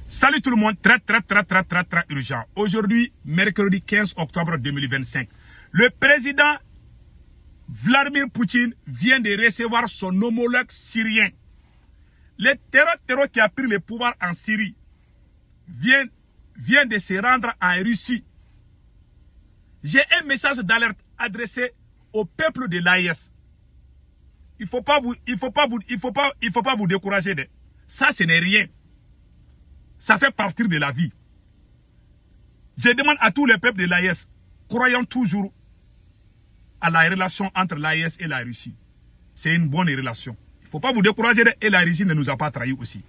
Salut tout le monde, très urgent. Aujourd'hui, mercredi 15 octobre 2025, le président Vladimir Poutine vient de recevoir son homologue syrien. Le terror qui a pris le pouvoir en Syrie vient de se rendre en Russie. J'ai un message d'alerte adressé au peuple de l'AES. Il faut pas vous décourager. Ça, ce n'est rien. Ça fait partie de la vie. Je demande à tous les peuples de l'AES, croyons toujours à la relation entre l'AES et la Russie. C'est une bonne relation. Il ne faut pas vous décourager et la Russie ne nous a pas trahis aussi.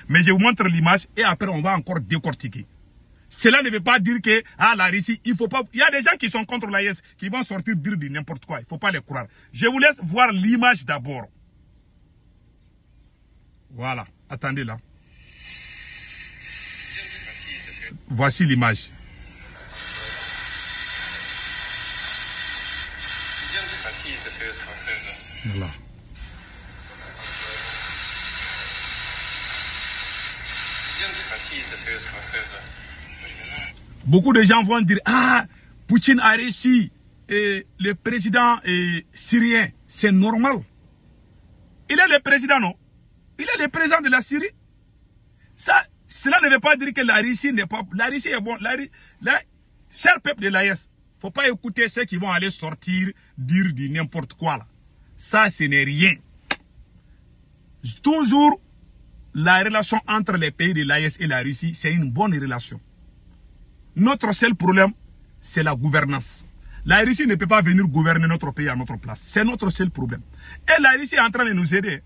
Mais je vous montre l'image et après on va encore décortiquer. Cela ne veut pas dire que la Russie, il faut pas. Il y a des gens qui sont contre l'AES qui vont sortir dire de n'importe quoi. Il ne faut pas les croire. Je vous laisse voir l'image d'abord. Voilà. Attendez là. Voici l'image. Voilà. Beaucoup de gens vont dire, Poutine a réussi, et le président syrien, c'est normal. Il est le président, non? Il est le président de la Syrie. Cela ne veut pas dire que la Russie n'est pas... La Russie est bon. Cher peuple de l'AES, il ne faut pas écouter ceux qui vont aller sortir, dire du n'importe quoi là. Ça, ce n'est rien. Toujours, la relation entre les pays de l'AES et la Russie, c'est une bonne relation. Notre seul problème, c'est la gouvernance. La Russie ne peut pas venir gouverner notre pays à notre place. C'est notre seul problème. Et la Russie est en train de nous aider.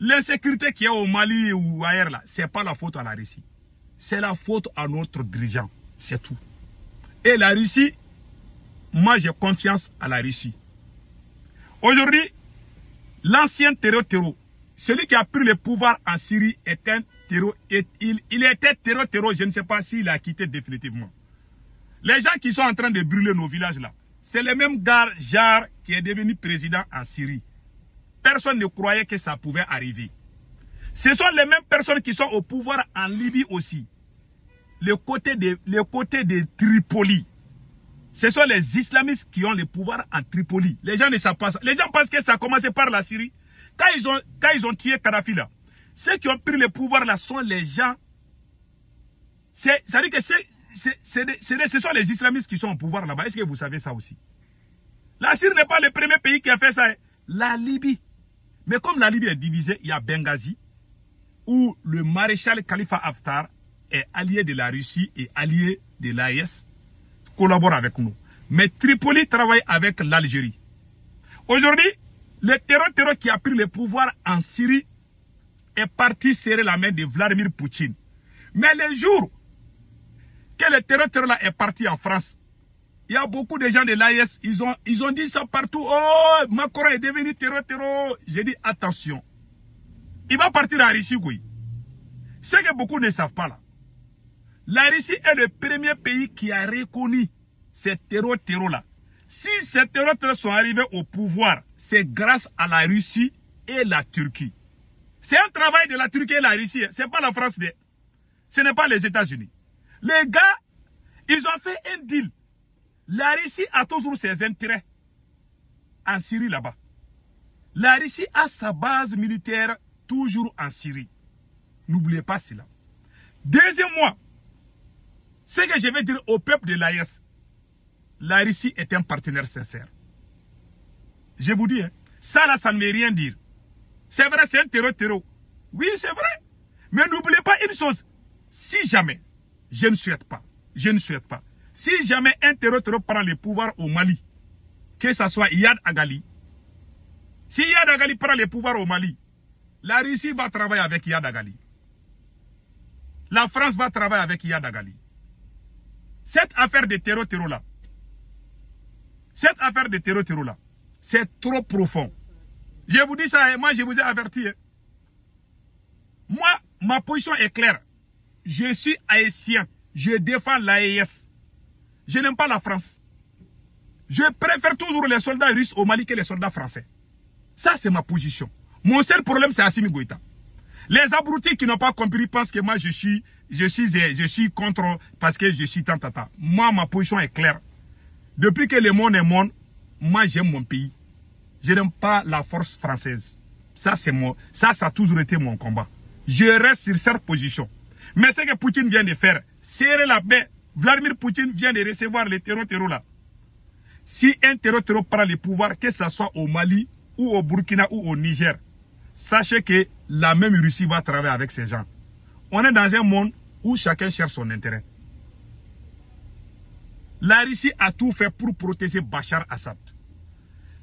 L'insécurité qu'il y a au Mali ou ailleurs là, ce n'est pas la faute à la Russie. C'est la faute à notre dirigeant. C'est tout. Et la Russie, moi j'ai confiance à la Russie. Aujourd'hui, l'ancien terreau, celui qui a pris le pouvoir en Syrie est un terreau. Il était terreau, je ne sais pas s'il a quitté définitivement. Les gens qui sont en train de brûler nos villages là, c'est le même gars Jar qui est devenu président en Syrie. Personne ne croyait que ça pouvait arriver. Ce sont les mêmes personnes qui sont au pouvoir en Libye aussi. Le côté de Tripoli. Ce sont les islamistes qui ont le pouvoir en Tripoli. Les gens ne savent pas ça. Les gens pensent que ça a commencé par la Syrie. Quand ils ont tué Kadhafi là, ceux qui ont pris le pouvoir là sont les gens. C'est-à-dire que ce sont les islamistes qui sont au pouvoir là-bas. Est-ce que vous savez ça aussi? La Syrie n'est pas le premier pays qui a fait ça. La Libye. Mais comme la Libye est divisée, il y a Benghazi, où le maréchal Khalifa Haftar est allié de la Russie et allié de l'AES, collabore avec nous. Mais Tripoli travaille avec l'Algérie. Aujourd'hui, le terror qui a pris le pouvoir en Syrie est parti serrer la main de Vladimir Poutine. Mais le jour que le terror là est parti en France, il y a beaucoup de gens de l'AES, ils ont dit ça partout. Oh, Macron est devenu terror. J'ai dit attention. Il va partir en Russie, oui. Ce que beaucoup ne savent pas là. La Russie est le premier pays qui a reconnu ces terror là. Si ces terror sont arrivés au pouvoir, c'est grâce à la Russie et la Turquie. C'est un travail de la Turquie et la Russie. Ce n'est pas la France. Ce n'est pas les États-Unis. Les gars, ils ont fait un deal. La Russie a toujours ses intérêts en Syrie là-bas. La Russie a sa base militaire toujours en Syrie. N'oubliez pas cela. Deuxièmement, ce que je vais dire au peuple de l'AES, la Russie est un partenaire sincère. Je vous dis, ça là, ça ne veut rien dire. C'est vrai, c'est un terreau. Oui, c'est vrai. Mais n'oubliez pas une chose. Si jamais, je ne souhaite pas. Si jamais un terror prend le pouvoir au Mali, que ce soit Iyad Agali, si Iyad Agali prend le pouvoir au Mali, la Russie va travailler avec Iyad Agali. La France va travailler avec Iyad Agali. Cette affaire de terror là, c'est trop profond. Je vous dis ça, moi je vous ai averti. Moi, ma position est claire. Je suis haïtien. Je défends l'AES. Je n'aime pas la France. Je préfère toujours les soldats russes au Mali que les soldats français. Ça, c'est ma position. Mon seul problème, c'est Assimi Goïta. Les abrutis qui n'ont pas compris pensent que moi je suis contre parce que je suis tant. Moi, ma position est claire. Depuis que le monde est monde, moi j'aime mon pays. Je n'aime pas la force française. Ça a toujours été mon combat. Je reste sur cette position. Mais ce que Poutine vient de faire, serrer la paix. Vladimir Poutine vient de recevoir les terreaux là. Si un terreau prend le pouvoir, que ce soit au Mali, ou au Burkina, ou au Niger, sachez que la même Russie va travailler avec ces gens. On est dans un monde où chacun cherche son intérêt. La Russie a tout fait pour protéger Bachar Assad.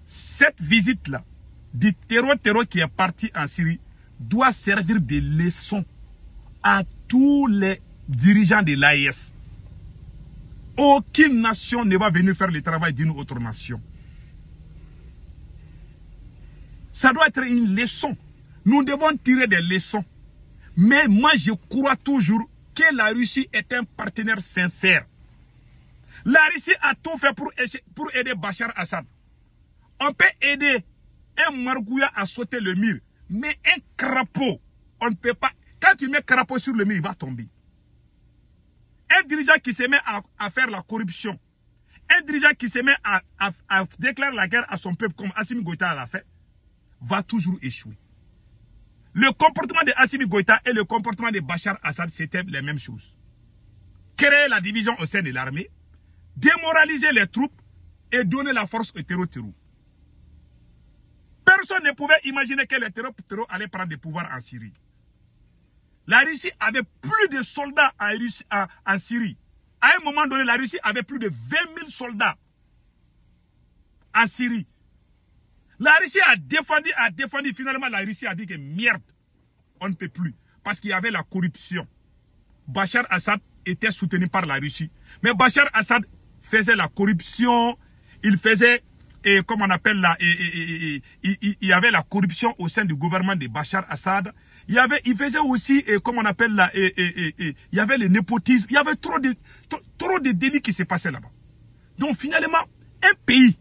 Cette visite-là, du terreau qui est parti en Syrie, doit servir de leçon à tous les dirigeants de l'AES. Aucune nation ne va venir faire le travail d'une autre nation. Ça doit être une leçon. Nous devons tirer des leçons. Mais moi, je crois toujours que la Russie est un partenaire sincère. La Russie a tout fait pour aider Bachar Assad. On peut aider un margouillat à sauter le mur. Mais un crapaud, on ne peut pas. Quand tu mets crapaud sur le mur, il va tomber. Un dirigeant qui se met à faire la corruption, un dirigeant qui se met à déclarer la guerre à son peuple comme Assimi Goïta l'a fait, va toujours échouer. Le comportement de Assimi Goïta et le comportement de Bachar Assad, c'était les mêmes choses. Créer la division au sein de l'armée, démoraliser les troupes et donner la force au terreau. Personne ne pouvait imaginer que les terreaux allaient prendre le pouvoir en Syrie. La Russie avait plus de soldats en Syrie. À un moment donné, la Russie avait plus de 20 000 soldats en Syrie. La Russie a défendu. Finalement, la Russie a dit que merde, on ne peut plus. Parce qu'il y avait la corruption. Bachar Assad était soutenu par la Russie. Mais Bachar Assad faisait la corruption. Il faisait, comme on appelle là, il y avait la corruption au sein du gouvernement de Bachar Assad. Il faisait aussi, comme on appelle là, il y avait le népotisme. Il y avait trop de délits qui se passaient là-bas. Donc finalement, un pays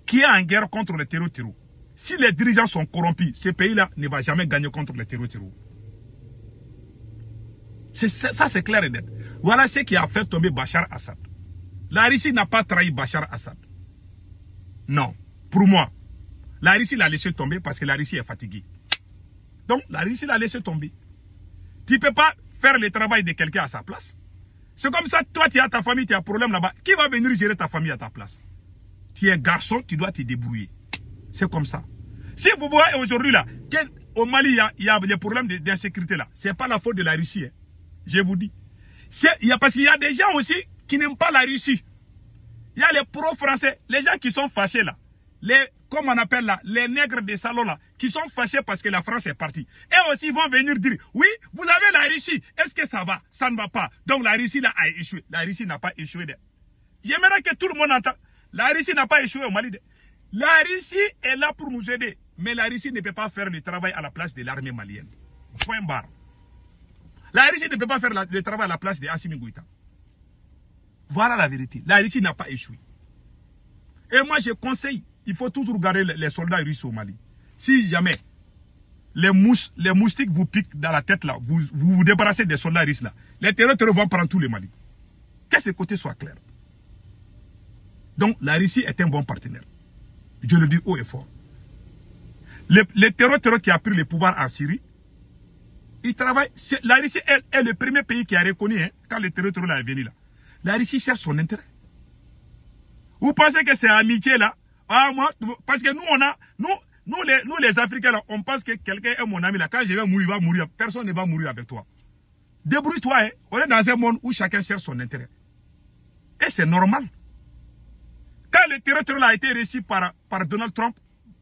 qui est en guerre contre les terreaux, si les dirigeants sont corrompus, ce pays-là ne va jamais gagner contre les terreaux. Ça, c'est clair et net. Voilà ce qui a fait tomber Bachar Assad. La Russie n'a pas trahi Bachar Assad. Non. Pour moi, la Russie l'a laissé tomber parce que la Russie est fatiguée. Donc, la Russie l'a laissé tomber. Tu ne peux pas faire le travail de quelqu'un à sa place. C'est comme ça, toi, tu as ta famille, tu as un problème là-bas. Qui va venir gérer ta famille à ta place? Tu es garçon, tu dois te débrouiller. C'est comme ça. Si vous voyez aujourd'hui là, au Mali, il y a des problèmes d'insécurité là. Ce n'est pas la faute de la Russie. Hein. Je vous dis. Parce qu'il y a des gens aussi qui n'aiment pas la Russie. Il y a les pro-français, les gens qui sont fâchés là. Comme on appelle là, les nègres des salons là, qui sont fâchés parce que la France est partie. Et aussi, ils vont venir dire, oui, vous avez la Russie, est-ce que ça va? Ça ne va pas. Donc la Russie là a échoué. La Russie n'a pas échoué. J'aimerais que tout le monde entende. La Russie n'a pas échoué au Mali. La Russie est là pour nous aider. Mais la Russie ne peut pas faire le travail à la place de l'armée malienne. Point barre. La Russie ne peut pas faire le travail à la place de Assimi Goïta. Voilà la vérité. La Russie n'a pas échoué. Et moi, je conseille, il faut toujours garder les soldats russes au Mali. Si jamais les moustiques vous piquent dans la tête là, vous débarrassez des soldats russes là, les terroristes vont prendre tout le Mali. Que ce côté soit clair. Donc, la Russie est un bon partenaire. Je le dis haut et fort. Le terror qui a pris le pouvoir en Syrie, il travaille. La Russie est le premier pays qui a reconnu, hein, quand le terror est venu là. La Russie cherche son intérêt. Vous pensez que c'est amitié là? Ah, moi, parce que nous les Africains là, on pense que quelqu'un est mon ami là. Quand je vais mourir, il va mourir. Personne ne va mourir avec toi. Débrouille-toi, hein. On est dans un monde où chacun cherche son intérêt. Et c'est normal. Quand le terror a été reçu par Donald Trump,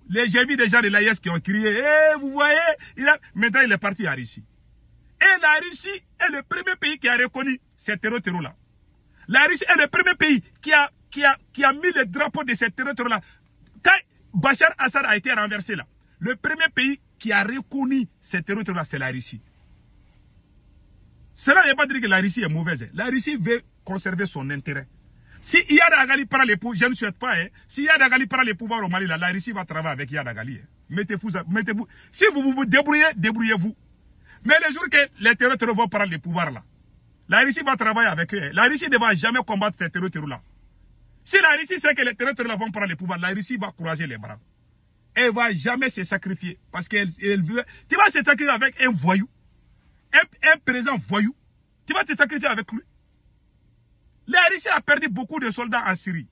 j'ai vu des gens de l'AIS qui ont crié, vous voyez, maintenant il est parti à Russie. Et la Russie est le premier pays qui a reconnu ces terror-là. La Russie est le premier pays qui a mis le drapeau de ces terror-là. Quand Bachar Assad a été renversé là, le premier pays qui a reconnu ces terror-là, c'est la Russie. Cela ne veut pas dire que la Russie est mauvaise. La Russie veut conserver son intérêt. Si Iyad Agali prend les pouvoirs, je ne souhaite pas, hein. Si Iyad Agali prend les pouvoirs au Mali, là, la Russie va travailler avec Iyad Agali. Hein. Mettez-vous. Si vous vous débrouillez, débrouillez-vous. Mais le jour que les terroristes vont prendre le pouvoir là, la Russie va travailler avec eux. La Russie ne va jamais combattre ces terroristes là. Si la Russie sait que les terroristes là vont prendre le pouvoir, la Russie va croiser les bras. Elle ne va jamais se sacrifier. Parce qu'elle veut... Tu vas se sacrifier avec un voyou. Un président voyou. Tu vas te sacrifier avec lui. La Russie a perdu beaucoup de soldats en Syrie.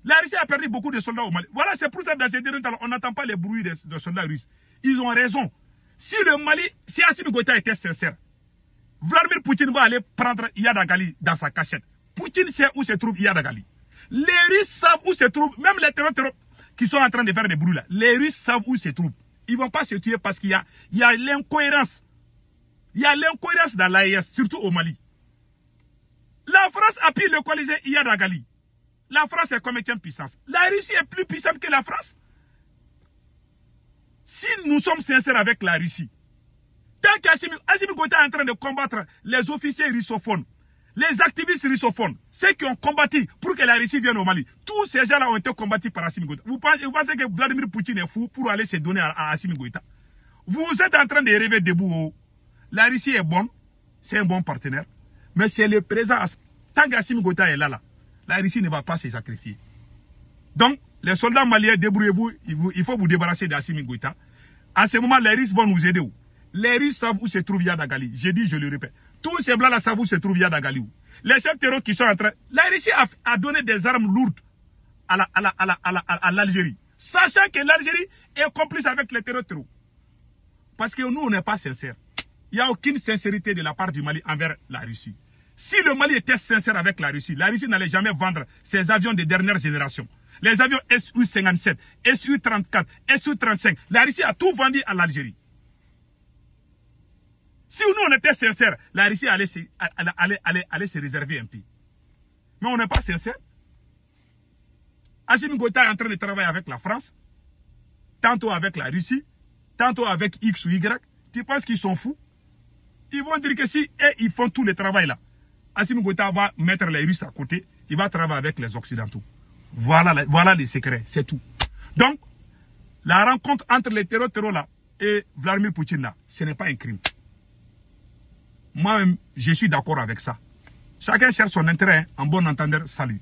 La Russie a perdu beaucoup de soldats au Mali. Voilà, c'est pour ça que dans ces derniers temps, on n'entend pas les bruits de soldats russes. Ils ont raison. Si le Mali, si Assimi Goïta était sincère, Vladimir Poutine va aller prendre Iyad Agali dans sa cachette. Poutine sait où se trouve Iyad Agali. Les Russes savent où se trouve, même les terroristes qui sont en train de faire des bruits là. Les Russes savent où se trouve. Ils ne vont pas se tuer parce qu'il y a l'incohérence. Il y a l'incohérence dans l'AES, surtout au Mali. La France appuie le coalisé Iyad Agali. La France est combien de puissance? La Russie est plus puissante que la France. Si nous sommes sincères avec la Russie, tant qu'Assimi Goïta est en train de combattre les officiers russophones, les activistes russophones, ceux qui ont combattu pour que la Russie vienne au Mali, tous ces gens-là ont été combattus par Assimi Goïta. Vous pensez que Vladimir Poutine est fou pour aller se donner à Assimi Goïta? Vous êtes en train de rêver debout. La Russie est bonne, c'est un bon partenaire, mais c'est le présent. Tant qu'Assimi Goïta est là, la Russie ne va pas se sacrifier. Donc, les soldats maliens, débrouillez-vous, il faut vous débarrasser d'Assimi Goïta. À ce moment, les Russes vont nous aider. Les Russes savent où se trouve Iyad Agali. Je dis, je le répète. Tous ces blancs-là savent où se trouve Iyad Agali. Les chefs terroristes qui sont en train... La Russie a donné des armes lourdes à l'Algérie. Sachant que l'Algérie est complice avec les terroristes. Parce que nous, on n'est pas sincères. Il n'y a aucune sincérité de la part du Mali envers la Russie. Si le Mali était sincère avec la Russie n'allait jamais vendre ses avions de dernière génération. Les avions Su-57, Su-34, Su-35. La Russie a tout vendu à l'Algérie. Si nous, on était sincères, la Russie allait se réserver un peu. Mais on n'est pas sincère. Assimi Goïta est en train de travailler avec la France, tantôt avec la Russie, tantôt avec X ou Y. Tu penses qu'ils sont fous? Ils vont dire que si ils font tout le travail là, Assimi Goïta va mettre les Russes à côté, il va travailler avec les Occidentaux. Voilà les secrets, c'est tout. Donc, la rencontre entre les terroristes là et Vladimir Poutine là, ce n'est pas un crime. Moi-même, je suis d'accord avec ça. Chacun cherche son intérêt, en bon entendeur, salut.